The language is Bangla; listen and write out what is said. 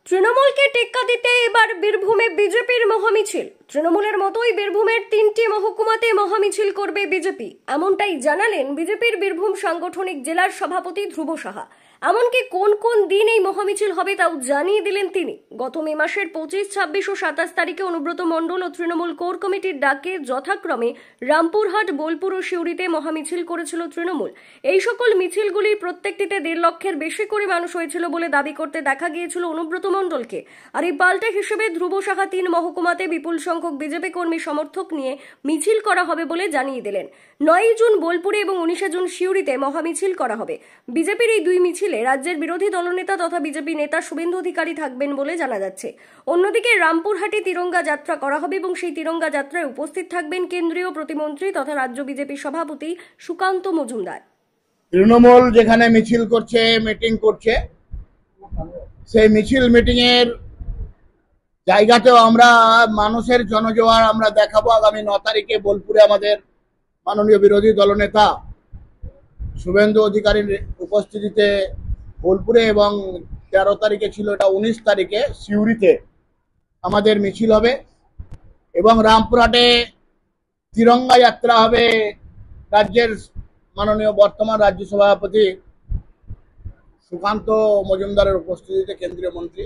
তৃণমূলকে টেক্কা দিতে এবার বীরভূমে বিজেপির মহামিছিল। তৃণমূলের মতোই বীরভূমের 3টি মহকুমাতে মহামিছিল করবে বিজেপি, এমনটাই জানালেন বিজেপির বীরভূম সাংগঠনিক জেলার সভাপতি ধ্রুব সাহা। এমনকি কোন কোন দিন এই মহামিছিল হবে তাও জানিয়ে দিলেন তিনি। গত মে মাসের 25, 26 ও 27 তারিখে অনুব্রত মণ্ডল ও তৃণমূল কোর কমিটির ডাকে যথাক্রমে রামপুরহাট, বোলপুর ও সিউড়িতে মহামিছিল করেছিল তৃণমূল। এই সকল মিছিলগুলির প্রত্যেকটিতে 1.5 লক্ষের বেশি করে মানুষ হয়েছিল বলে দাবি করতে দেখা গিয়েছিল অনুব্রত মণ্ডলকে। আর এই পাল্টা হিসেবে ধ্রুব সাহা 3 মহকুমাতে বিপুল সংখ্যক বিজেপি কর্মী সমর্থক নিয়ে মিছিল করা হবে বলে জানিয়ে দিলেন। 9 জুন বোলপুরে এবং 19 জুন সিউড়িতে মহামিছিল করা হবে। বিজেপির এই দুই মিছিলে রাজ্যের বিরোধী দলনেতা তথা বিজেপি নেতা শুভেন্দু অধিকারী থাকবেন বলে জানা যাচ্ছে। অন্যদিকে রামপুরহাটে তিরঙ্গা যাত্রা করা হবে এবং সেই তিরঙ্গা যাত্রায় উপস্থিত থাকবেন কেন্দ্রীয় প্রতিমন্ত্রী তথা রাজ্য বিজেপি সভাপতি সুকান্ত মজুমদার। তৃণমূল যেখানে মিছিল করছে, মিটিং করছে, সেই মিছিল মিটিং এর জায়গাতেও আমরা মানুষের জনজোয়ার আমরা দেখাবো। আগামী 9 তারিখে বোলপুরে আমাদের মাননীয় বিরোধী দলনেতা শুভেন্দু অধিকারীর উপস্থিতিতে বোলপুরে, এবং 13 তারিখে ছিল এটা, 19 তারিখে সিউড়িতে আমাদের মিছিল হবে এবং রামপুরহাটে তিরঙ্গা যাত্রা হবে। রাজ্যের মাননীয় বর্তমান রাজ্য সভাপতি সুকান্ত মজুমদারের উপস্থিতিতে, কেন্দ্রীয় মন্ত্রী